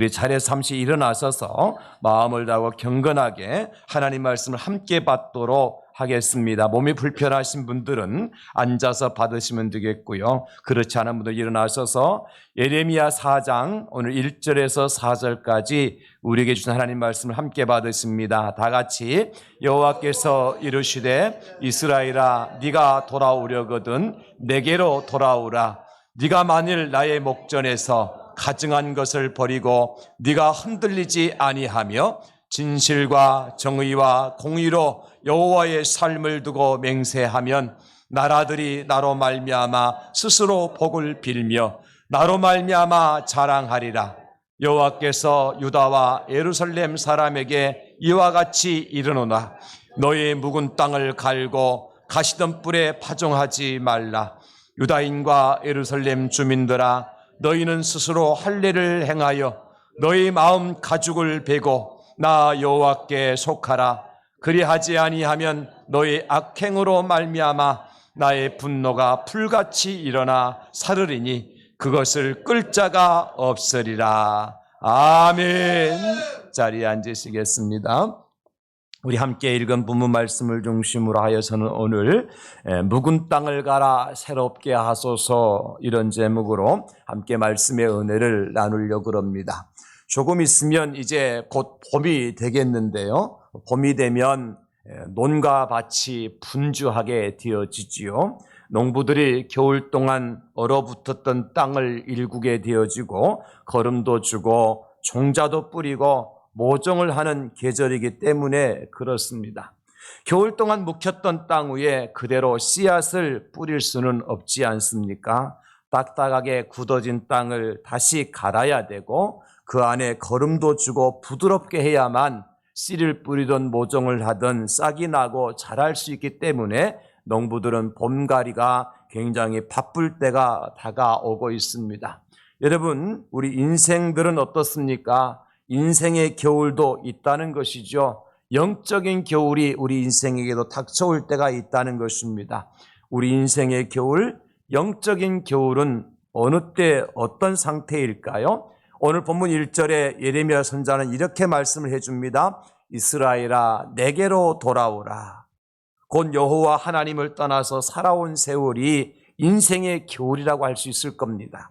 우리 차례 잠시 일어나셔서 마음을 다하고 경건하게 하나님 말씀을 함께 받도록 하겠습니다. 몸이 불편하신 분들은 앉아서 받으시면 되겠고요. 그렇지 않은 분들 일어나셔서 예레미야 4장 오늘 1절에서 4절까지 우리에게 주신 하나님 말씀을 함께 받으십니다. 다 같이 여호와께서 이르시되 이스라엘아 네가 돌아오려거든 내게로 돌아오라. 네가 만일 나의 목전에서 가증한 것을 버리고 네가 흔들리지 아니하며 진실과 정의와 공의로 여호와의 삶을 두고 맹세하면 나라들이 나로 말미암아 스스로 복을 빌며 나로 말미암아 자랑하리라. 여호와께서 유다와 예루살렘 사람에게 이와 같이 이르노라. 너의 묵은 땅을 갈고 가시던 뿔에 파종하지 말라. 유다인과 예루살렘 주민들아 너희는 스스로 할례를 행하여 너희 마음 가죽을 베고 나 여호와께 속하라. 그리하지 아니하면 너희 악행으로 말미암아 나의 분노가 불같이 일어나 사르리니 그것을 끌 자가 없으리라. 아멘. 자리에 앉으시겠습니다. 우리 함께 읽은 본문 말씀을 중심으로 하여서는 오늘 묵은 땅을 갈아 새롭게 하소서 이런 제목으로 함께 말씀의 은혜를 나누려고 합니다. 조금 있으면 이제 곧 봄이 되겠는데요. 봄이 되면 논과 밭이 분주하게 되어지지요. 농부들이 겨울 동안 얼어붙었던 땅을 일구게 되어지고 거름도 주고 종자도 뿌리고 모종을 하는 계절이기 때문에 그렇습니다. 겨울 동안 묵혔던 땅 위에 그대로 씨앗을 뿌릴 수는 없지 않습니까? 딱딱하게 굳어진 땅을 다시 갈아야 되고 그 안에 거름도 주고 부드럽게 해야만 씨를 뿌리던 모종을 하던 싹이 나고 자랄 수 있기 때문에 농부들은 봄가리가 굉장히 바쁠 때가 다가오고 있습니다. 여러분, 우리 인생들은 어떻습니까? 인생의 겨울도 있다는 것이죠. 영적인 겨울이 우리 인생에게도 닥쳐올 때가 있다는 것입니다. 우리 인생의 겨울, 영적인 겨울은 어느 때 어떤 상태일까요? 오늘 본문 1절에 예레미야 선자는 이렇게 말씀을 해줍니다. 이스라엘아 내게로 돌아오라. 곧 여호와 하나님을 떠나서 살아온 세월이 인생의 겨울이라고 할 수 있을 겁니다.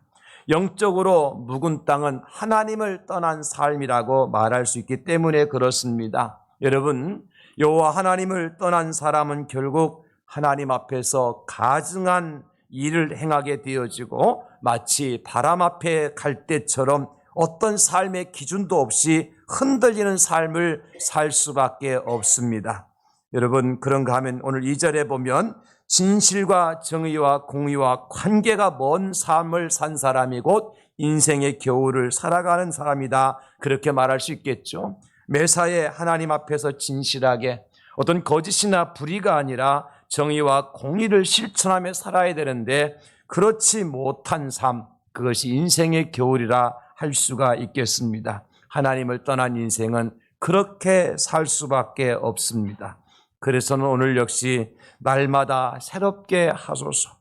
영적으로 묵은 땅은 하나님을 떠난 삶이라고 말할 수 있기 때문에 그렇습니다. 여러분, 여호와 하나님을 떠난 사람은 결국 하나님 앞에서 가증한 일을 행하게 되어지고 마치 바람 앞에 갈 때처럼 어떤 삶의 기준도 없이 흔들리는 삶을 살 수밖에 없습니다. 여러분, 그런가 하면 오늘 2절에 보면 진실과 정의와 공의와 관계가 먼 삶을 산 사람이 곧 인생의 겨울을 살아가는 사람이다. 그렇게 말할 수 있겠죠. 매사에 하나님 앞에서 진실하게 어떤 거짓이나 불의가 아니라 정의와 공의를 실천하며 살아야 되는데 그렇지 못한 삶, 그것이 인생의 겨울이라 할 수가 있겠습니다. 하나님을 떠난 인생은 그렇게 살 수밖에 없습니다. 그래서는 오늘 역시 날마다 새롭게 하소서.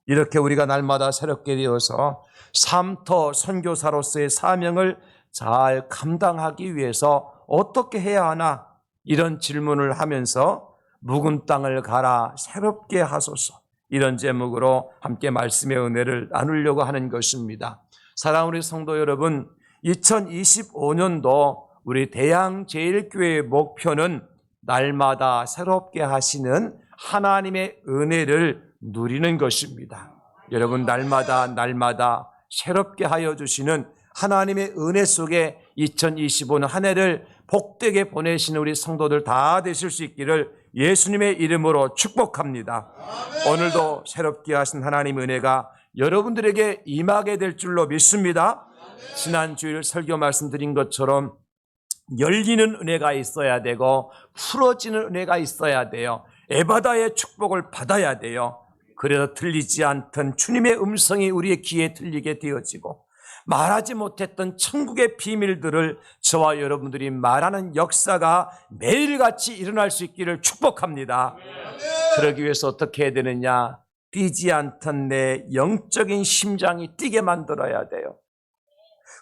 이렇게 우리가 날마다 새롭게 되어서 삶터 선교사로서의 사명을 잘 감당하기 위해서 어떻게 해야 하나 이런 질문을 하면서 묵은 땅을 갈아 새롭게 하소서 이런 제목으로 함께 말씀의 은혜를 나누려고 하는 것입니다. 사랑하는 우리 성도 여러분, 2025년도 우리 대양제일교회의 목표는 날마다 새롭게 하시는 하나님의 은혜를 누리는 것입니다. 여러분, 날마다 새롭게 하여 주시는 하나님의 은혜 속에 2025년 한 해를 복되게 보내시는 우리 성도들 다 되실 수 있기를 예수님의 이름으로 축복합니다. 오늘도 새롭게 하신 하나님의 은혜가 여러분들에게 임하게 될 줄로 믿습니다. 지난 주일 설교 말씀드린 것처럼 열리는 은혜가 있어야 되고 풀어지는 은혜가 있어야 돼요. 에바다의 축복을 받아야 돼요. 그래서 들리지 않던 주님의 음성이 우리의 귀에 들리게 되어지고 말하지 못했던 천국의 비밀들을 저와 여러분들이 말하는 역사가 매일같이 일어날 수 있기를 축복합니다. 그러기 위해서 어떻게 해야 되느냐? 뛰지 않던 내 영적인 심장이 뛰게 만들어야 돼요.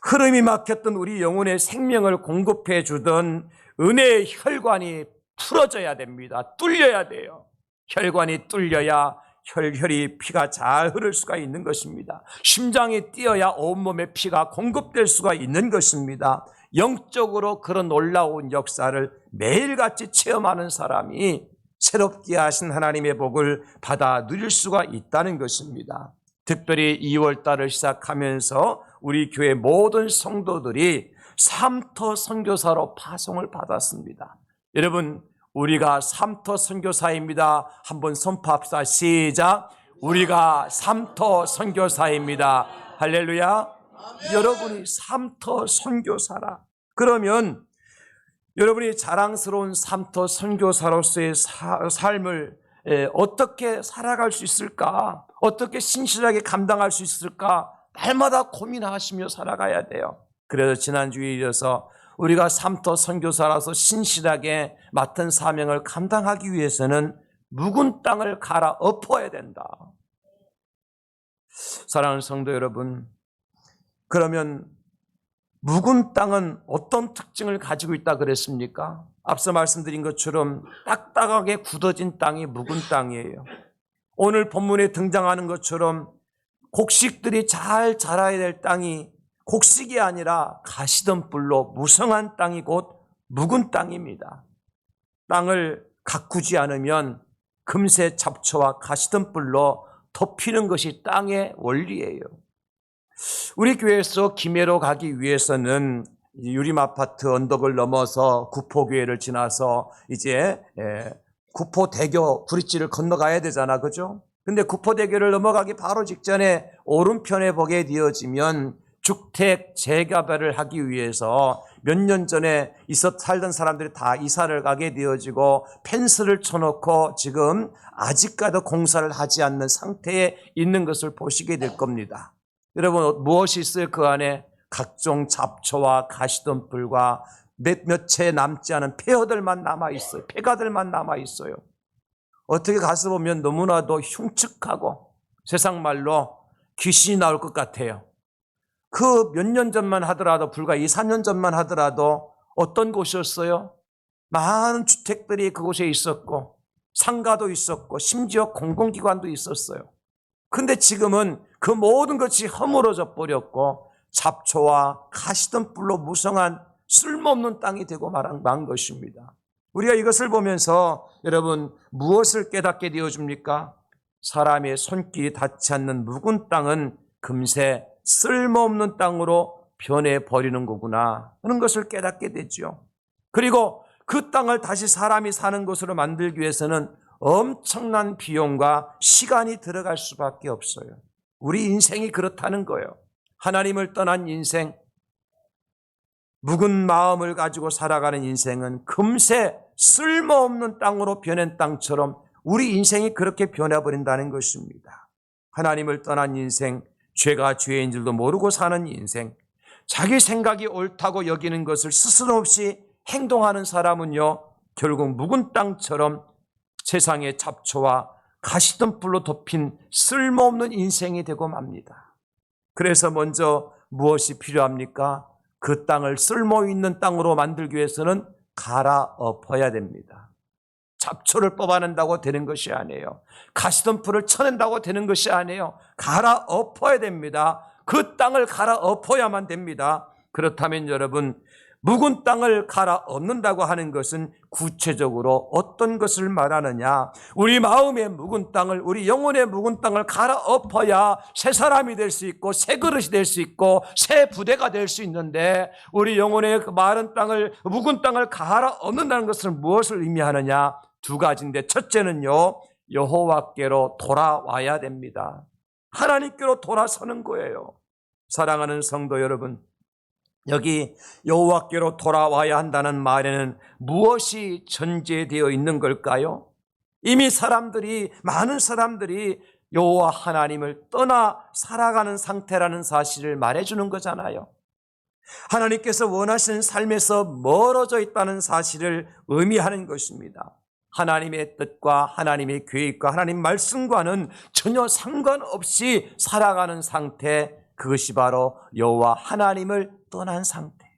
흐름이 막혔던 우리 영혼의 생명을 공급해 주던 은혜의 혈관이 풀어져야 됩니다. 뚫려야 돼요. 혈관이 뚫려야 혈혈이 피가 잘 흐를 수가 있는 것입니다. 심장이 뛰어야 온몸에 피가 공급될 수가 있는 것입니다. 영적으로 그런 놀라운 역사를 매일같이 체험하는 사람이 새롭게 하신 하나님의 복을 받아 누릴 수가 있다는 것입니다. 특별히 2월달을 시작하면서 우리 교회 모든 성도들이 삼터 선교사로 파송을 받았습니다. 여러분, 우리가 삼터 선교사입니다. 한번 선포합시다. 시작. 우리가 삼터 선교사입니다. 할렐루야. 여러분이 삼터 선교사라. 그러면 여러분이 자랑스러운 삼터 선교사로서의 삶을 어떻게 살아갈 수 있을까? 어떻게 신실하게 감당할 수 있을까? 날마다 고민하시며 살아가야 돼요. 그래서 지난주에 이어서 우리가 삼터 선교사라서 신실하게 맡은 사명을 감당하기 위해서는 묵은 땅을 갈아 엎어야 된다. 사랑하는 성도 여러분, 그러면 묵은 땅은 어떤 특징을 가지고 있다 그랬습니까? 앞서 말씀드린 것처럼 딱딱하게 굳어진 땅이 묵은 땅이에요. 오늘 본문에 등장하는 것처럼 곡식들이 잘 자라야 될 땅이 곡식이 아니라 가시덤불로 무성한 땅이 곧 묵은 땅입니다. 땅을 가꾸지 않으면 금세 잡초와 가시덤불로 덮이는 것이 땅의 원리예요. 우리 교회에서 김해로 가기 위해서는 유림아파트 언덕을 넘어서 구포교회를 지나서 이제 구포대교 브릿지를 건너가야 되잖아, 그죠? 근데 구포대교를 넘어가기 바로 직전에 오른편에 보게 되어지면 주택 재개발을 하기 위해서 몇 년 전에 살던 사람들이 다 이사를 가게 되어지고 펜스를 쳐놓고 지금 아직까지 공사를 하지 않는 상태에 있는 것을 보시게 될 겁니다. 여러분, 무엇이 있어요? 그 안에 각종 잡초와 가시덤불과 몇 채 남지 않은 폐허들만 남아있어요. 폐가들만 남아있어요. 어떻게 가서 보면 너무나도 흉측하고 세상 말로 귀신이 나올 것 같아요. 그 몇 년 전만 하더라도, 불과 2, 3년 전만 하더라도 어떤 곳이었어요? 많은 주택들이 그곳에 있었고 상가도 있었고 심지어 공공기관도 있었어요. 근데 지금은 그 모든 것이 허물어져 버렸고 잡초와 가시덤불로 무성한 쓸모없는 땅이 되고 만 것입니다. 우리가 이것을 보면서 여러분 무엇을 깨닫게 되어줍니까? 사람의 손길이 닿지 않는 묵은 땅은 금세 쓸모없는 땅으로 변해버리는 거구나 하는 것을 깨닫게 되죠. 그리고 그 땅을 다시 사람이 사는 곳으로 만들기 위해서는 엄청난 비용과 시간이 들어갈 수밖에 없어요. 우리 인생이 그렇다는 거예요. 하나님을 떠난 인생, 묵은 마음을 가지고 살아가는 인생은 금세 쓸모없는 땅으로 변한 땅처럼 우리 인생이 그렇게 변해버린다는 것입니다. 하나님을 떠난 인생, 죄가 죄인 줄도 모르고 사는 인생, 자기 생각이 옳다고 여기는 것을 스스럼 없이 행동하는 사람은요, 결국 묵은 땅처럼 세상의 잡초와 가시덤불로 덮인 쓸모없는 인생이 되고 맙니다. 그래서 먼저 무엇이 필요합니까? 그 땅을 쓸모있는 땅으로 만들기 위해서는 갈아엎어야 됩니다. 잡초를 뽑아낸다고 되는 것이 아니에요. 가시덤불을 쳐낸다고 되는 것이 아니에요. 갈아엎어야 됩니다. 그 땅을 갈아엎어야만 됩니다. 그렇다면 여러분, 묵은 땅을 갈아엎는다고 하는 것은 구체적으로 어떤 것을 말하느냐? 우리 마음의 묵은 땅을, 우리 영혼의 묵은 땅을 갈아엎어야 새 사람이 될 수 있고 새 그릇이 될 수 있고 새 부대가 될 수 있는데, 우리 영혼의 그 마른 땅을, 묵은 땅을 갈아엎는다는 것은 무엇을 의미하느냐? 두 가지인데, 첫째는요, 여호와께로 돌아와야 됩니다. 하나님께로 돌아서는 거예요. 사랑하는 성도 여러분, 여기 여호와께로 돌아와야 한다는 말에는 무엇이 전제되어 있는 걸까요? 이미 많은 사람들이 여호와 하나님을 떠나 살아가는 상태라는 사실을 말해주는 거잖아요. 하나님께서 원하시는 삶에서 멀어져 있다는 사실을 의미하는 것입니다. 하나님의 뜻과 하나님의 계획과 하나님 말씀과는 전혀 상관없이 살아가는 상태, 그것이 바로 여호와 하나님을 떠난 상태예요.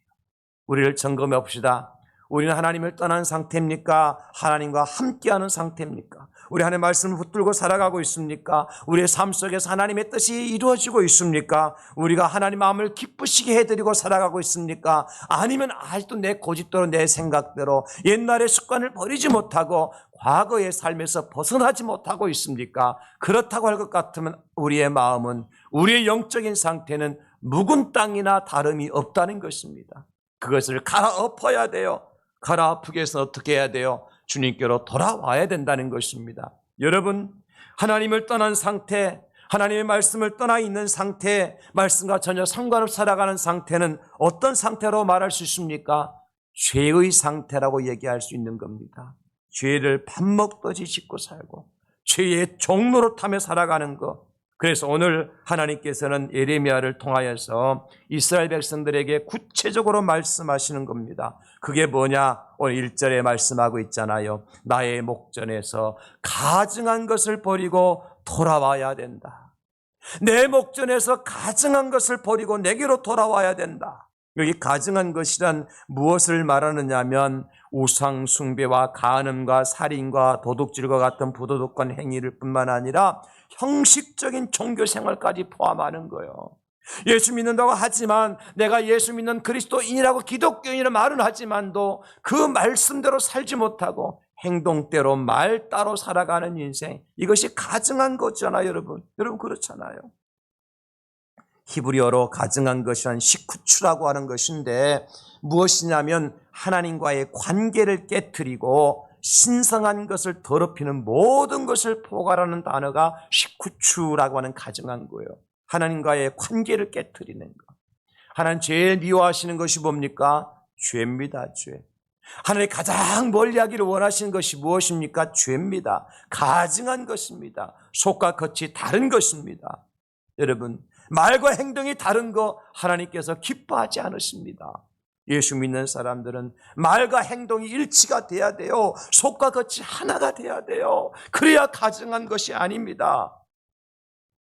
우리를 점검해 봅시다. 우리는 하나님을 떠난 상태입니까? 하나님과 함께하는 상태입니까? 우리 하나님의 말씀을 붙들고 살아가고 있습니까? 우리의 삶 속에서 하나님의 뜻이 이루어지고 있습니까? 우리가 하나님 마음을 기쁘시게 해드리고 살아가고 있습니까? 아니면 아직도 내 고집대로 내 생각대로 옛날의 습관을 버리지 못하고 과거의 삶에서 벗어나지 못하고 있습니까? 그렇다고 할 것 같으면 우리의 마음은, 우리의 영적인 상태는 묵은 땅이나 다름이 없다는 것입니다. 그것을 갈아엎어야 돼요. 갈아엎기 위해서 어떻게 해야 돼요? 주님께로 돌아와야 된다는 것입니다. 여러분, 하나님을 떠난 상태, 하나님의 말씀을 떠나 있는 상태, 말씀과 전혀 상관없이 살아가는 상태는 어떤 상태로 말할 수 있습니까? 죄의 상태라고 얘기할 수 있는 겁니다. 죄를 밥 먹듯이 짓고 살고 죄의 종로로 타며 살아가는 것. 그래서 오늘 하나님께서는 예레미야를 통하여서 이스라엘 백성들에게 구체적으로 말씀하시는 겁니다. 그게 뭐냐? 오늘 1절에 말씀하고 있잖아요. 나의 목전에서 가증한 것을 버리고 돌아와야 된다. 내 목전에서 가증한 것을 버리고 내게로 돌아와야 된다. 여기 가증한 것이란 무엇을 말하느냐 하면 우상 숭배와 간음과 살인과 도둑질과 같은 부도덕한 행위를 뿐만 아니라 형식적인 종교 생활까지 포함하는 거예요. 예수 믿는다고 하지만, 내가 예수 믿는 그리스도인이라고 기독교인이라고 말은 하지만도 그 말씀대로 살지 못하고 행동대로 말 따로 살아가는 인생, 이것이 가증한 거잖아요. 여러분 그렇잖아요. 히브리어로 가증한 것이란 시쿠추라고 하는 것인데 무엇이냐면 하나님과의 관계를 깨트리고 신성한 것을 더럽히는 모든 것을 포괄하는 단어가 시쿠추라고 하는 가증한 거예요. 하나님과의 관계를 깨트리는 것. 하나님 제일 미워하시는 것이 뭡니까? 죄입니다. 죄. 하나님 가장 멀리하기를 원하시는 것이 무엇입니까? 죄입니다. 가증한 것입니다. 속과 겉이 다른 것입니다. 여러분, 말과 행동이 다른 거 하나님께서 기뻐하지 않으십니다. 예수 믿는 사람들은 말과 행동이 일치가 돼야 돼요. 속과 겉이 하나가 돼야 돼요. 그래야 가증한 것이 아닙니다.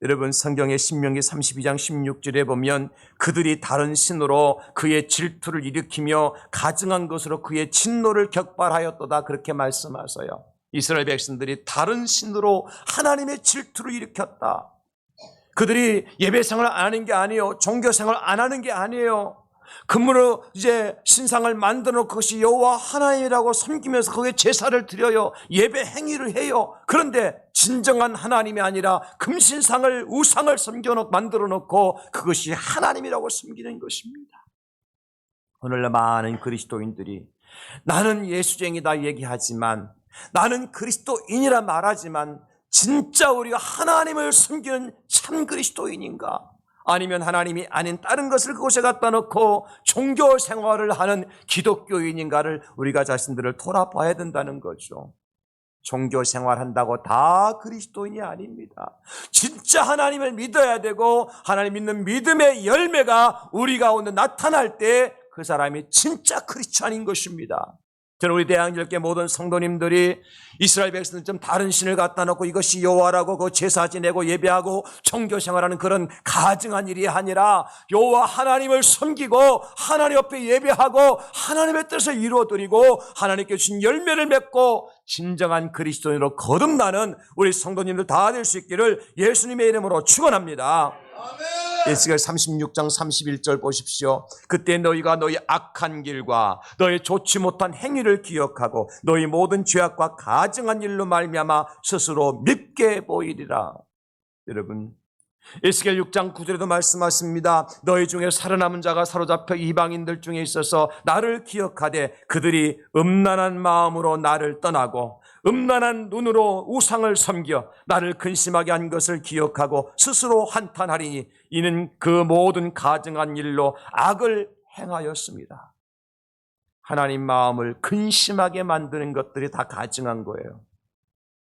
여러분, 성경의 신명기 32장 16절에 보면 그들이 다른 신으로 그의 질투를 일으키며 가증한 것으로 그의 진노를 격발하였도다, 그렇게 말씀하세요. 이스라엘 백성들이 다른 신으로 하나님의 질투를 일으켰다. 그들이 예배생활을 안 하는 게 아니에요. 종교생활을 안 하는 게 아니에요. 그러므로 이제 신상을 만들어 놓고 그것이 여호와 하나님이라고 섬기면서 거기에 제사를 드려요. 예배 행위를 해요. 그런데 진정한 하나님이 아니라 금신상을, 우상을 만들어 놓고 그것이 하나님이라고 섬기는 것입니다. 오늘날 많은 그리스도인들이 나는 예수쟁이다 얘기하지만, 나는 그리스도인이라 말하지만 진짜 우리가 하나님을 섬기는 참 그리스도인인가? 아니면 하나님이 아닌 다른 것을 그곳에 갖다 놓고 종교 생활을 하는 기독교인인가를 우리가 자신들을 돌아봐야 된다는 거죠. 종교 생활한다고 다 그리스도인이 아닙니다. 진짜 하나님을 믿어야 되고 하나님 믿는 믿음의 열매가 우리 가운데 나타날 때 그 사람이 진짜 크리스찬인 것입니다. 저는 우리 대한절개 모든 성도님들이 이스라엘 백성들 좀 다른 신을 갖다 놓고 이것이 여호와라고 그 제사 지내고 예배하고 종교 생활하는 그런 가증한 일이 아니라 여호와 하나님을 섬기고 하나님 옆에 예배하고 하나님의 뜻을 이루어드리고 하나님께 주신 열매를 맺고 진정한 그리스도인으로 거듭나는 우리 성도님들 다 될 수 있기를 예수님의 이름으로 축원합니다. 에스겔 36장 31절 보십시오. 그때 너희가 너희 악한 길과 너희 좋지 못한 행위를 기억하고 너희 모든 죄악과 가증한 일로 말미암아 스스로 밉게 보이리라. 여러분, 에스겔 6장 9절에도 말씀하십니다. 너희 중에 살아남은 자가 사로잡혀 이방인들 중에 있어서 나를 기억하되 그들이 음란한 마음으로 나를 떠나고 음란한 눈으로 우상을 섬겨 나를 근심하게 한 것을 기억하고 스스로 한탄하리니 이는 그 모든 가증한 일로 악을 행하였습니다. 하나님 마음을 근심하게 만드는 것들이 다 가증한 거예요.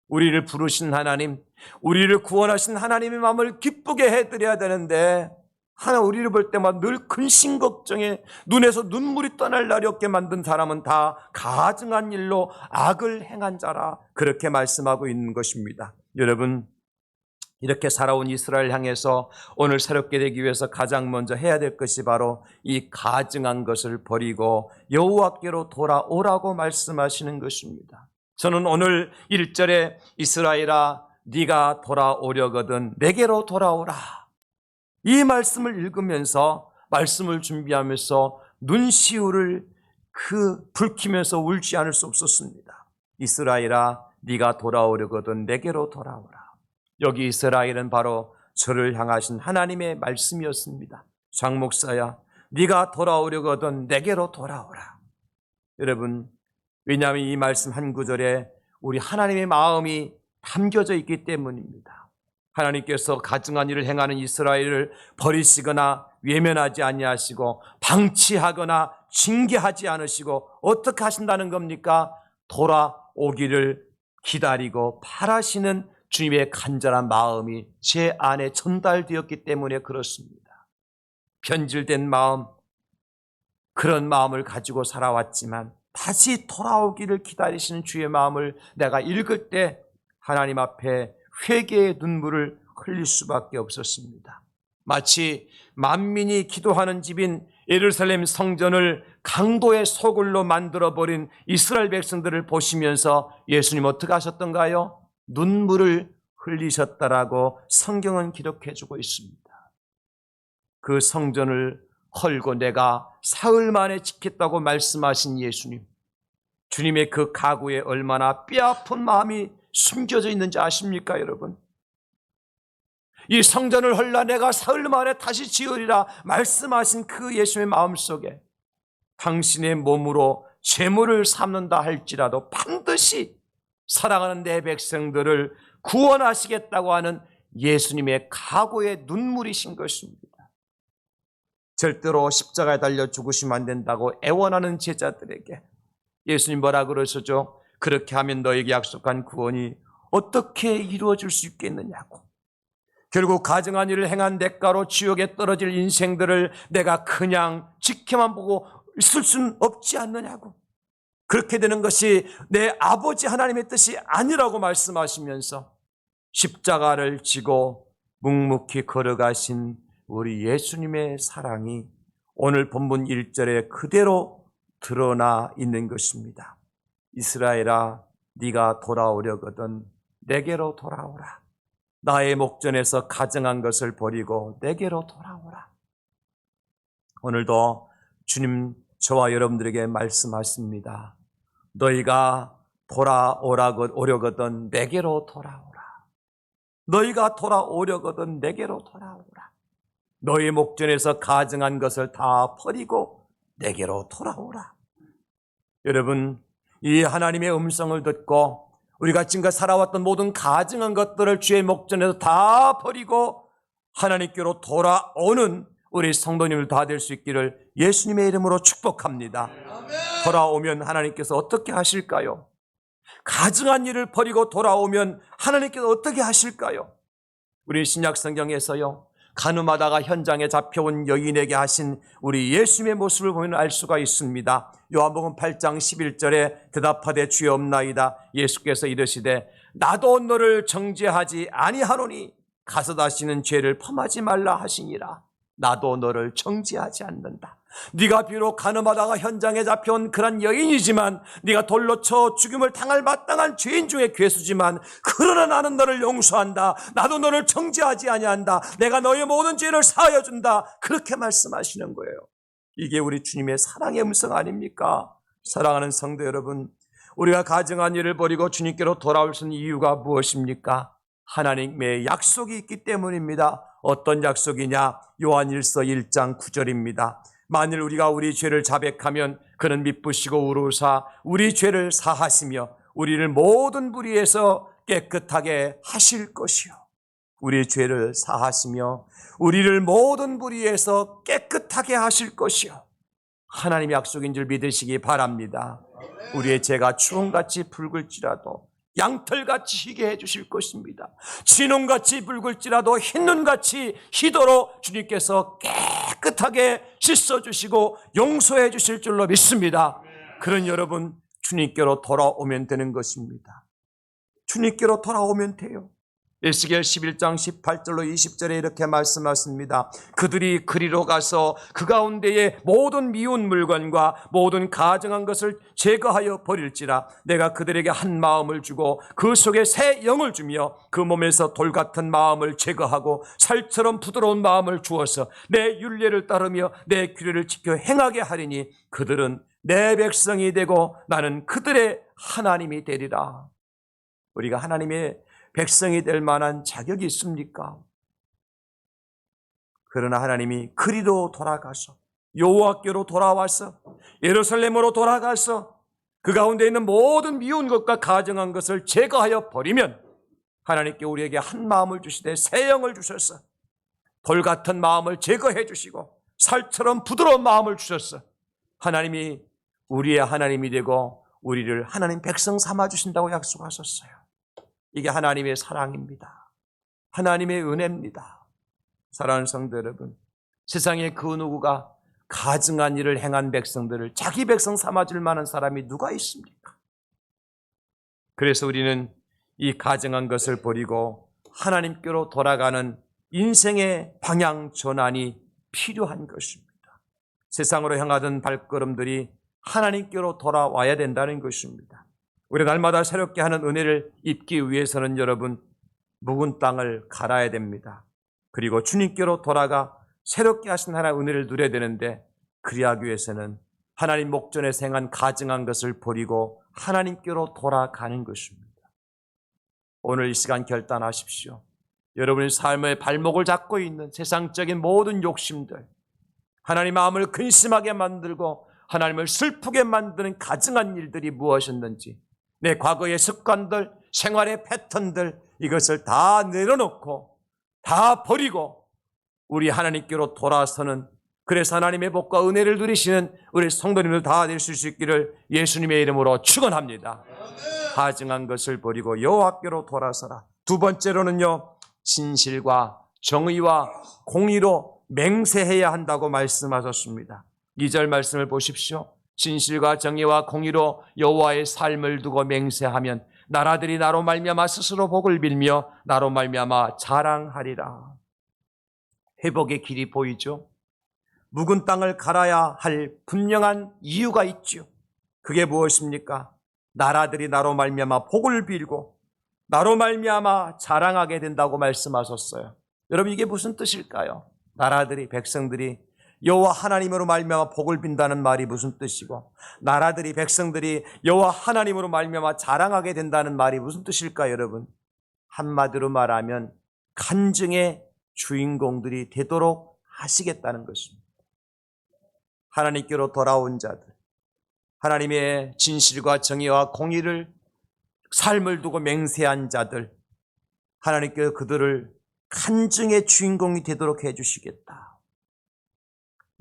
우리를 부르신 하나님, 우리를 구원하신 하나님의 마음을 기쁘게 해드려야 되는데 하나 우리를 볼 때마다 늘 근심 걱정에 눈에서 눈물이 떠날 날이 없게 만든 사람은 다 가증한 일로 악을 행한 자라, 그렇게 말씀하고 있는 것입니다. 여러분, 이렇게 살아온 이스라엘 향해서 오늘 새롭게 되기 위해서 가장 먼저 해야 될 것이 바로 이 가증한 것을 버리고 여호와께로 돌아오라고 말씀하시는 것입니다. 저는 오늘 1절에 이스라엘아 네가 돌아오려거든 내게로 돌아오라, 이 말씀을 읽으면서 말씀을 준비하면서 눈시울을 붉히면서 울지 않을 수 없었습니다. 이스라엘아 네가 돌아오려거든 내게로 돌아오라. 여기 이스라엘은 바로 저를 향하신 하나님의 말씀이었습니다. 장 목사야 네가 돌아오려거든 내게로 돌아오라. 여러분, 왜냐하면 이 말씀 한 구절에 우리 하나님의 마음이 담겨져 있기 때문입니다. 하나님께서 가증한 일을 행하는 이스라엘을 버리시거나 외면하지 아니하시고 방치하거나 징계하지 않으시고 어떻게 하신다는 겁니까? 돌아오기를 기다리고 바라시는 주님의 간절한 마음이 제 안에 전달되었기 때문에 그렇습니다. 변질된 마음, 그런 마음을 가지고 살아왔지만 다시 돌아오기를 기다리시는 주의 마음을 내가 읽을 때 하나님 앞에 회개의 눈물을 흘릴 수밖에 없었습니다. 마치 만민이 기도하는 집인 예루살렘 성전을 강도의 소굴로 만들어버린 이스라엘 백성들을 보시면서 예수님 어떻게 하셨던가요? 눈물을 흘리셨다라고 성경은 기록해주고 있습니다. 그 성전을 헐고 내가 사흘 만에 짓겠다고 말씀하신 예수님, 주님의 그 각오에 얼마나 뼈아픈 마음이 숨겨져 있는지 아십니까 여러분? 이 성전을 헐라 내가 사흘 만에 다시 지으리라 말씀하신 그 예수님의 마음속에 당신의 몸으로 제물을 삼는다 할지라도 반드시 사랑하는 내 백성들을 구원하시겠다고 하는 예수님의 각오의 눈물이신 것입니다. 절대로 십자가에 달려 죽으시면 안 된다고 애원하는 제자들에게 예수님 뭐라 그러시죠? 그렇게 하면 너에게 약속한 구원이 어떻게 이루어질 수 있겠느냐고. 결국 가증한 일을 행한 대가로 지옥에 떨어질 인생들을 내가 그냥 지켜만 보고 있을 수는 없지 않느냐고. 그렇게 되는 것이 내 아버지 하나님의 뜻이 아니라고 말씀하시면서 십자가를 지고 묵묵히 걸어가신 우리 예수님의 사랑이 오늘 본문 1절에 그대로 드러나 있는 것입니다. 이스라엘아 네가 돌아오려거든 내게로 돌아오라. 나의 목전에서 가증한 것을 버리고 내게로 돌아오라. 오늘도 주님 저와 여러분들에게 말씀하십니다. 너희가 돌아오려거든 내게로 돌아오라. 너희가 돌아오려거든 내게로 돌아오라. 너희 목전에서 가증한 것을 다 버리고 내게로 돌아오라. 여러분, 이 하나님의 음성을 듣고 우리가 지금까지 살아왔던 모든 가증한 것들을 주의 목전에서 다 버리고 하나님께로 돌아오는 우리 성도님을 다 될 수 있기를 예수님의 이름으로 축복합니다. 돌아오면 하나님께서 어떻게 하실까요? 가증한 일을 버리고 돌아오면 하나님께서 어떻게 하실까요? 우리 신약 성경에서요, 가늠하다가 현장에 잡혀온 여인에게 하신 우리 예수님의 모습을 보면 알 수가 있습니다. 요한복음 8장 11절에 대답하되 주여 없나이다. 예수께서 이르시되 나도 너를 정죄하지 아니하노니 가서 다시는 죄를 범하지 말라 하시니라. 나도 너를 정죄하지 않는다. 네가 비록 가늠하다가 현장에 잡혀온 그런 여인이지만, 네가 돌로 쳐 죽임을 당할 마땅한 죄인 중에 괴수지만, 그러나 나는 너를 용서한다. 나도 너를 정죄하지 아니한다. 내가 너의 모든 죄를 사하여 준다. 그렇게 말씀하시는 거예요. 이게 우리 주님의 사랑의 음성 아닙니까? 사랑하는 성도 여러분, 우리가 가증한 일을 버리고 주님께로 돌아올 수 있는 이유가 무엇입니까? 하나님의 약속이 있기 때문입니다. 어떤 약속이냐? 요한일서 1장 9절입니다. 만일 우리가 우리 죄를 자백하면 그는 미쁘시고 의로우사 우리 죄를 사하시며 우리를 모든 불의에서 깨끗하게 하실 것이요. 우리 죄를 사하시며 우리를 모든 불의에서 깨끗하게 하실 것이요. 하나님의 약속인 줄 믿으시기 바랍니다. 우리의 죄가 추홍같이 붉을지라도 양털같이 희게 해주실 것입니다. 진홍같이 붉을지라도 흰눈같이 희도록 주님께서 깨끗하게 씻어주시고 용서해 주실 줄로 믿습니다. 그런 여러분, 주님께로 돌아오면 되는 것입니다. 주님께로 돌아오면 돼요. 에스겔 11장 18절로 20절에 이렇게 말씀하십니다. 그들이 그리로 가서 그 가운데에 모든 미운 물건과 모든 가증한 것을 제거하여 버릴지라. 내가 그들에게 한 마음을 주고 그 속에 새 영을 주며 그 몸에서 돌 같은 마음을 제거하고 살처럼 부드러운 마음을 주어서 내 율례를 따르며 내 규례를 지켜 행하게 하리니 그들은 내 백성이 되고 나는 그들의 하나님이 되리라. 우리가 하나님의 백성이 될 만한 자격이 있습니까? 그러나 하나님이 그리로 돌아가서 여호와께로 돌아와서 예루살렘으로 돌아가서 그 가운데 있는 모든 미운 것과 가증한 것을 제거하여 버리면 하나님께 우리에게 한 마음을 주시되 새 영을 주셔서 돌 같은 마음을 제거해 주시고 살처럼 부드러운 마음을 주셔서 하나님이 우리의 하나님이 되고 우리를 하나님 백성 삼아 주신다고 약속하셨어요. 이게 하나님의 사랑입니다. 하나님의 은혜입니다. 사랑하는 성도 여러분, 세상에 그 누구가 가증한 일을 행한 백성들을 자기 백성 삼아줄 만한 사람이 누가 있습니까? 그래서 우리는 이 가증한 것을 버리고 하나님께로 돌아가는 인생의 방향 전환이 필요한 것입니다. 세상으로 향하던 발걸음들이 하나님께로 돌아와야 된다는 것입니다. 우리 날마다 새롭게 하는 은혜를 입기 위해서는 여러분 묵은 땅을 갈아야 됩니다. 그리고 주님께로 돌아가 새롭게 하신 하나님의 은혜를 누려야 되는데 그리하기 위해서는 하나님 목전에서 행한 가증한 것을 버리고 하나님께로 돌아가는 것입니다. 오늘 이 시간 결단하십시오. 여러분의 삶의 발목을 잡고 있는 세상적인 모든 욕심들, 하나님 마음을 근심하게 만들고 하나님을 슬프게 만드는 가증한 일들이 무엇이었는지 내 과거의 습관들, 생활의 패턴들 이것을 다 내려놓고 다 버리고 우리 하나님께로 돌아서는 그래서 하나님의 복과 은혜를 누리시는 우리 성도님들 다 되실 수 있기를 예수님의 이름으로 축원합니다. 가증한 것을 버리고 여호와께로 돌아서라. 두 번째로는요, 진실과 정의와 공의로 맹세해야 한다고 말씀하셨습니다. 2절 말씀을 보십시오. 진실과 정의와 공의로 여호와의 삶을 두고 맹세하면 나라들이 나로 말미암아 스스로 복을 빌며 나로 말미암아 자랑하리라. 회복의 길이 보이죠? 묵은 땅을 갈아야 할 분명한 이유가 있죠. 그게 무엇입니까? 나라들이 나로 말미암아 복을 빌고 나로 말미암아 자랑하게 된다고 말씀하셨어요. 여러분 이게 무슨 뜻일까요? 나라들이, 백성들이 여호와 하나님으로 말미암아 복을 빈다는 말이 무슨 뜻이고 나라들이, 백성들이 여호와 하나님으로 말미암아 자랑하게 된다는 말이 무슨 뜻일까요, 여러분? 한마디로 말하면 간증의 주인공들이 되도록 하시겠다는 것입니다. 하나님께로 돌아온 자들, 하나님의 진실과 정의와 공의를 삶을 두고 맹세한 자들, 하나님께서 그들을 간증의 주인공이 되도록 해주시겠다.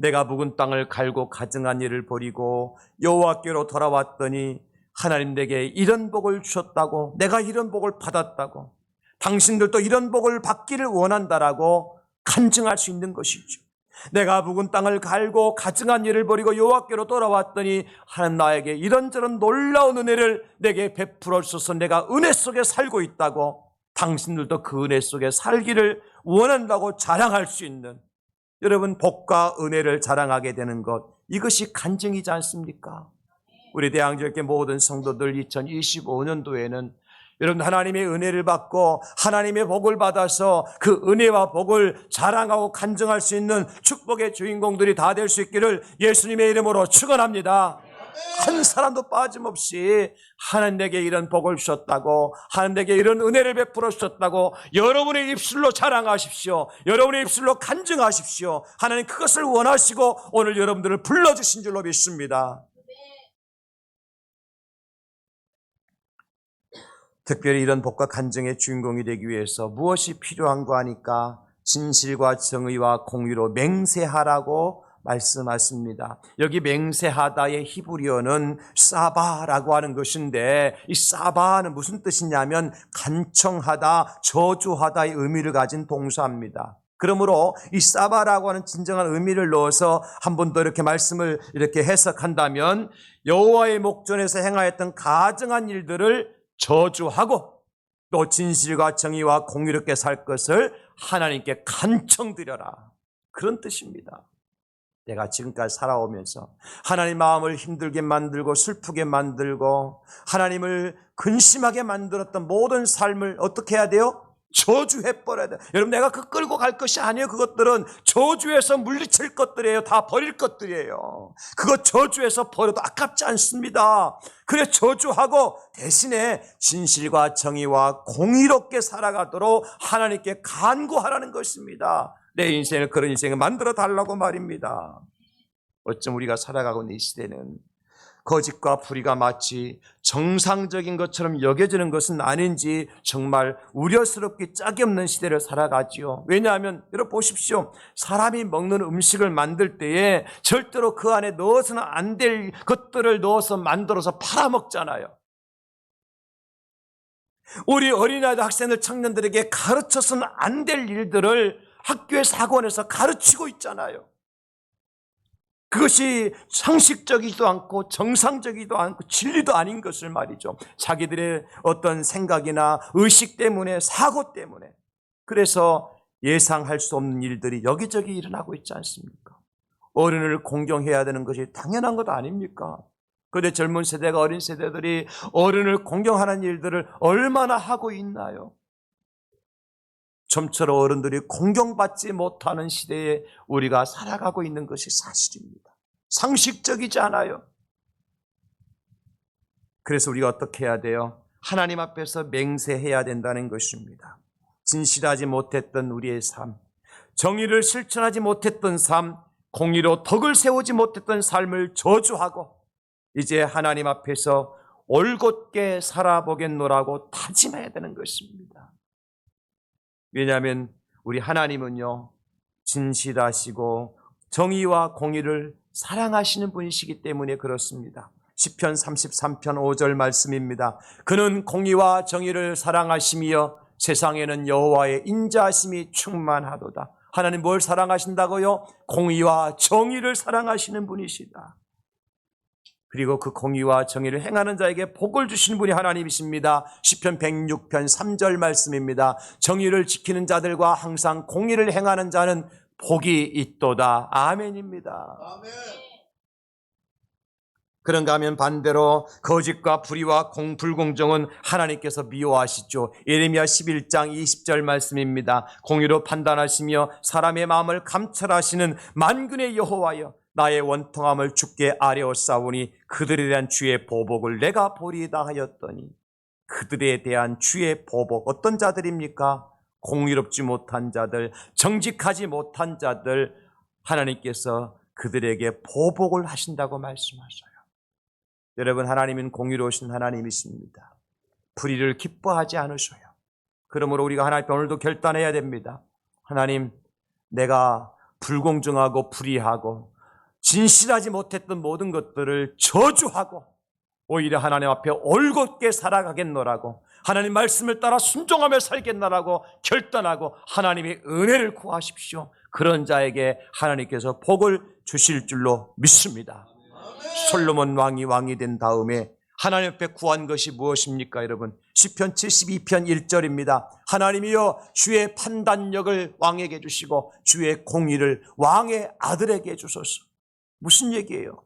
내가 묵은 땅을 갈고 가증한 일을 버리고 여호와께로 돌아왔더니 하나님 내게 이런 복을 주셨다고, 내가 이런 복을 받았다고, 당신들도 이런 복을 받기를 원한다라고 간증할 수 있는 것이죠. 내가 묵은 땅을 갈고 가증한 일을 버리고 여호와께로 돌아왔더니 하나님 나에게 이런저런 놀라운 은혜를 내게 베풀어 주셔서 내가 은혜 속에 살고 있다고, 당신들도 그 은혜 속에 살기를 원한다고 자랑할 수 있는, 여러분 복과 은혜를 자랑하게 되는 것, 이것이 간증이지 않습니까? 우리 대항교회 모든 성도들 2025년도에는 여러분 하나님의 은혜를 받고 하나님의 복을 받아서 그 은혜와 복을 자랑하고 간증할 수 있는 축복의 주인공들이 다 될 수 있기를 예수님의 이름으로 축원합니다. 한 사람도 빠짐없이 하나님 내게 이런 복을 주셨다고, 하나님 내게 이런 은혜를 베풀어 주셨다고 여러분의 입술로 자랑하십시오. 여러분의 입술로 간증하십시오. 하나님 그것을 원하시고 오늘 여러분들을 불러주신 줄로 믿습니다. 특별히 이런 복과 간증의 주인공이 되기 위해서 무엇이 필요한가 하니까 진실과 정의와 공의로 맹세하라고 말씀하십니다. 여기 맹세하다의 히브리어는 사바라고 하는 것인데, 이 사바는 무슨 뜻이냐면 간청하다, 저주하다의 의미를 가진 동사입니다. 그러므로 이 사바라고 하는 진정한 의미를 넣어서 한 번 더 이렇게 말씀을 이렇게 해석한다면 여호와의 목전에서 행하였던 가증한 일들을 저주하고 또 진실과 정의와 공의롭게 살 것을 하나님께 간청드려라. 그런 뜻입니다. 내가 지금까지 살아오면서 하나님 마음을 힘들게 만들고 슬프게 만들고 하나님을 근심하게 만들었던 모든 삶을 어떻게 해야 돼요? 저주해버려야 돼요. 여러분, 내가 그 끌고 갈 것이 아니에요. 그것들은 저주해서 물리칠 것들이에요. 다 버릴 것들이에요. 그거 저주해서 버려도 아깝지 않습니다. 그래, 저주하고 대신에 진실과 정의와 공의롭게 살아가도록 하나님께 간구하라는 것입니다. 내 인생을, 그런 인생을 만들어 달라고 말입니다. 어쩜 우리가 살아가고 있는 이 시대는 거짓과 불의가 마치 정상적인 것처럼 여겨지는 것은 아닌지 정말 우려스럽게 짝이 없는 시대를 살아가지요. 왜냐하면 여러분 보십시오. 사람이 먹는 음식을 만들 때에 절대로 그 안에 넣어서는 안 될 것들을 넣어서 만들어서 팔아먹잖아요. 우리 어린아이들, 학생들, 청년들에게 가르쳐서는 안 될 일들을 학교에서 학원에서 가르치고 있잖아요. 그것이 상식적이지도 않고 정상적이지도 않고 진리도 아닌 것을 말이죠. 자기들의 어떤 생각이나 의식 때문에, 사고 때문에. 그래서 예상할 수 없는 일들이 여기저기 일어나고 있지 않습니까? 어른을 공경해야 되는 것이 당연한 것 아닙니까? 그런데 젊은 세대가, 어린 세대들이 어른을 공경하는 일들을 얼마나 하고 있나요? 좀처럼 어른들이 공경받지 못하는 시대에 우리가 살아가고 있는 것이 사실입니다. 상식적이지 않아요. 그래서 우리가 어떻게 해야 돼요? 하나님 앞에서 맹세해야 된다는 것입니다. 진실하지 못했던 우리의 삶, 정의를 실천하지 못했던 삶, 공의로 덕을 세우지 못했던 삶을 저주하고 이제 하나님 앞에서 올곧게 살아보겠노라고 다짐해야 되는 것입니다. 왜냐하면 우리 하나님은요, 진실하시고 정의와 공의를 사랑하시는 분이시기 때문에 그렇습니다. 시편 33편 5절 말씀입니다. 그는 공의와 정의를 사랑하시며 세상에는 여호와의 인자하심이 충만하도다. 하나님 뭘 사랑하신다고요? 공의와 정의를 사랑하시는 분이시다. 그리고 그 공의와 정의를 행하는 자에게 복을 주시는 분이 하나님이십니다. 시편 106편 3절 말씀입니다. 정의를 지키는 자들과 항상 공의를 행하는 자는 복이 있도다. 아멘입니다. 아멘. 그런가 하면 반대로 거짓과 불의와 불공정은 하나님께서 미워하시죠. 예레미야 11장 20절 말씀입니다. 공의로 판단하시며 사람의 마음을 감찰하시는 만군의 여호와여, 나의 원통함을 주께 아뢰었사오니 그들에 대한 주의 보복을 내가 보리이다 하였더니, 그들에 대한 주의 보복, 어떤 자들입니까? 공의롭지 못한 자들, 정직하지 못한 자들, 하나님께서 그들에게 보복을 하신다고 말씀하셔요. 여러분, 하나님은 공의로우신 하나님이십니다. 불의를 기뻐하지 않으셔요. 그러므로 우리가 하나님 앞에 오늘도 결단해야 됩니다. 하나님, 내가 불공정하고 불의하고 진실하지 못했던 모든 것들을 저주하고 오히려 하나님 앞에 올곧게 살아가겠노라고, 하나님 말씀을 따라 순종하며 살겠노라고 결단하고 하나님의 은혜를 구하십시오. 그런 자에게 하나님께서 복을 주실 줄로 믿습니다. 솔로몬 왕이 된 다음에 하나님 앞에 구한 것이 무엇입니까, 여러분? 시편 72편 1절입니다. 하나님이여, 주의 판단력을 왕에게 주시고 주의 공의를 왕의 아들에게 주소서. 무슨 얘기예요?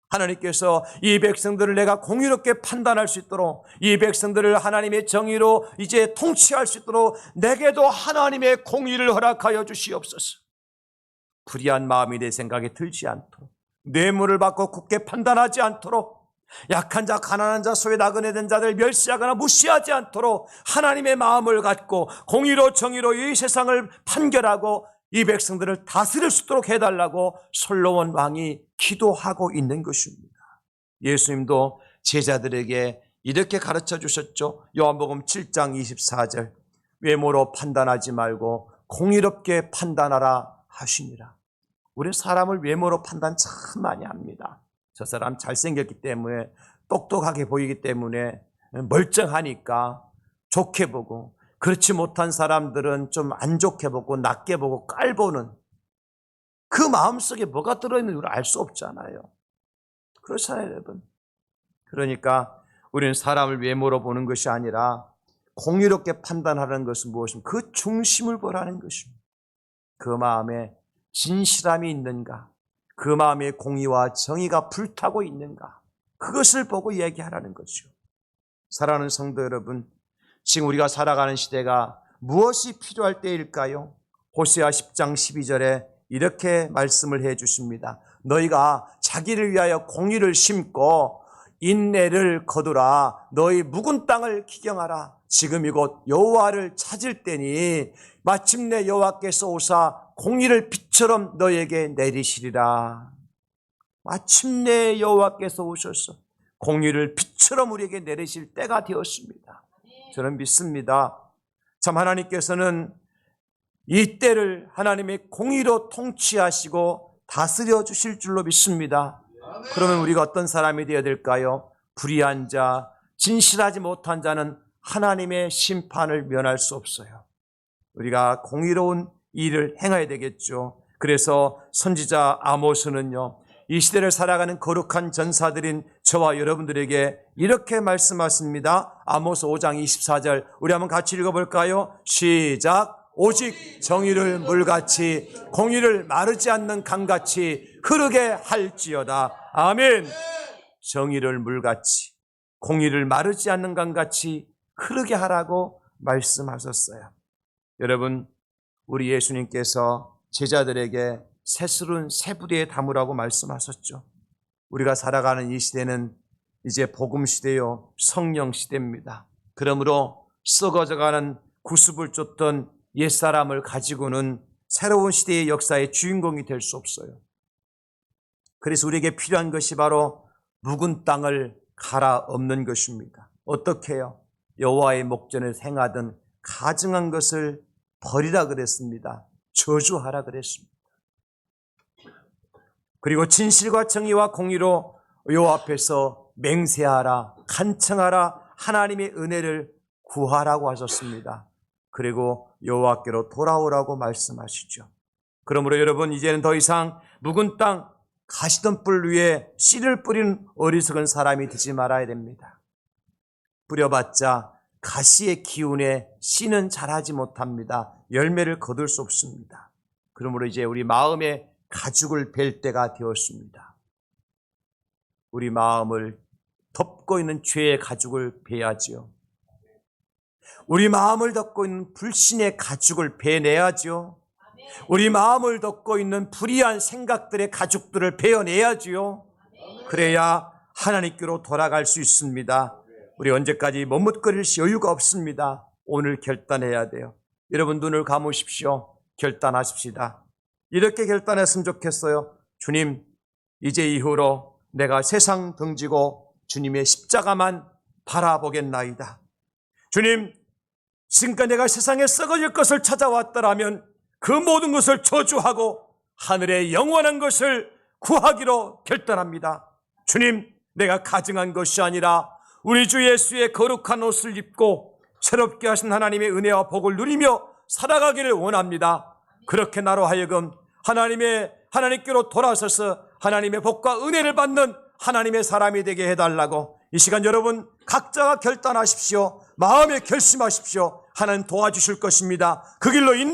하나님께서 이 백성들을 내가 공의롭게 판단할 수 있도록, 이 백성들을 하나님의 정의로 이제 통치할 수 있도록 내게도 하나님의 공의를 허락하여 주시옵소서. 불의한 마음이 내 생각에 들지 않도록, 뇌물을 받고 굳게 판단하지 않도록, 약한 자, 가난한 자, 소외 나그네 된 자들 멸시하거나 무시하지 않도록 하나님의 마음을 갖고 공의로 정의로 이 세상을 판결하고 이 백성들을 다스릴 수 있도록 해달라고 솔로몬 왕이 기도하고 있는 것입니다. 예수님도 제자들에게 이렇게 가르쳐 주셨죠. 요한복음 7장 24절, 외모로 판단하지 말고 공의롭게 판단하라 하시니라. 우리 사람을 외모로 판단 참 많이 합니다. 저 사람 잘생겼기 때문에, 똑똑하게 보이기 때문에, 멀쩡하니까 좋게 보고, 그렇지 못한 사람들은 좀 안 좋게 보고 낮게 보고 깔보는, 그 마음속에 뭐가 들어있는지 우리가 알 수 없잖아요. 그렇잖아요, 여러분. 그러니까 우리는 사람을 외모로 보는 것이 아니라 공의롭게 판단하는 것은 무엇입니까? 그 중심을 보라는 것입니다. 그 마음에 진실함이 있는가? 그 마음에 공의와 정의가 불타고 있는가? 그것을 보고 얘기하라는 거죠. 사랑하는 성도 여러분, 지금 우리가 살아가는 시대가 무엇이 필요할 때일까요? 호세아 10장 12절에 이렇게 말씀을 해 주십니다. 너희가 자기를 위하여 공의를 심고 인내를 거두라. 너희 묵은 땅을 기경하라. 지금 이곳 여호와를 찾을 때니 마침내 여호와께서 오사 공의를 빛처럼 너희에게 내리시리라. 마침내 여호와께서 오셔서 공의를 빛처럼 우리에게 내리실 때가 되었습니다. 저는 믿습니다. 참 하나님께서는 이 때를 하나님의 공의로 통치하시고 다스려 주실 줄로 믿습니다. 그러면 우리가 어떤 사람이 되어야 될까요? 불의한 자, 진실하지 못한 자는 하나님의 심판을 면할 수 없어요. 우리가 공의로운 일을 행해야 되겠죠. 그래서 선지자 아모스는요, 이 시대를 살아가는 거룩한 전사들인 저와 여러분들에게 이렇게 말씀하십니다. 아모스 5장 24절 우리 한번 같이 읽어볼까요? 시작. 오직 정의를 물같이 공의를 마르지 않는 강같이 흐르게 할지어다. 아멘. 정의를 물같이 공의를 마르지 않는 강같이 흐르게 하라고 말씀하셨어요. 여러분, 우리 예수님께서 제자들에게 새술은 새 부대에 담으라고 말씀하셨죠. 우리가 살아가는 이 시대는 이제 복음 시대요, 성령 시대입니다. 그러므로 썩어져가는 구습을 쫓던 옛사람을 가지고는 새로운 시대의 역사의 주인공이 될 수 없어요. 그래서 우리에게 필요한 것이 바로 묵은 땅을 갈아엎는 것입니다. 어떻게 해요? 여호와의 목전에 행하던 가증한 것을 버리라 그랬습니다. 저주하라 그랬습니다. 그리고 진실과 정의와 공의로 여호와 앞에서 맹세하라, 간청하라, 하나님의 은혜를 구하라고 하셨습니다. 그리고 여호와께로 돌아오라고 말씀하시죠. 그러므로 여러분, 이제는 더 이상 묵은 땅 가시던 뿔 위에 씨를 뿌리는 어리석은 사람이 되지 말아야 됩니다. 뿌려봤자 가시의 기운에 씨는 자라지 못합니다. 열매를 거둘 수 없습니다. 그러므로 이제 우리 마음에 가죽을 벨 때가 되었습니다. 우리 마음을 덮고 있는 죄의 가죽을 베야지요. 우리 마음을 덮고 있는 불신의 가죽을 베내야지요. 우리 마음을 덮고 있는 불의한 생각들의 가죽들을 베어내야지요. 그래야 하나님께로 돌아갈 수 있습니다. 우리 언제까지 머뭇거릴 여유가 없습니다. 오늘 결단해야 돼요. 여러분, 눈을 감으십시오. 결단하십시다. 이렇게 결단했으면 좋겠어요. 주님, 이제 이후로 내가 세상 등지고 주님의 십자가만 바라보겠나이다. 주님, 지금까지 내가 세상에 썩어질 것을 찾아왔더라면 그 모든 것을 저주하고 하늘의 영원한 것을 구하기로 결단합니다. 주님, 내가 가증한 것이 아니라 우리 주 예수의 거룩한 옷을 입고 새롭게 하신 하나님의 은혜와 복을 누리며 살아가기를 원합니다. 그렇게 나로 하여금 하나님께로 돌아서서 하나님의 복과 은혜를 받는 하나님의 사람이 되게 해달라고 이 시간 여러분 각자가 결단하십시오. 마음에 결심하십시오. 하나님 도와주실 것입니다. 그 길로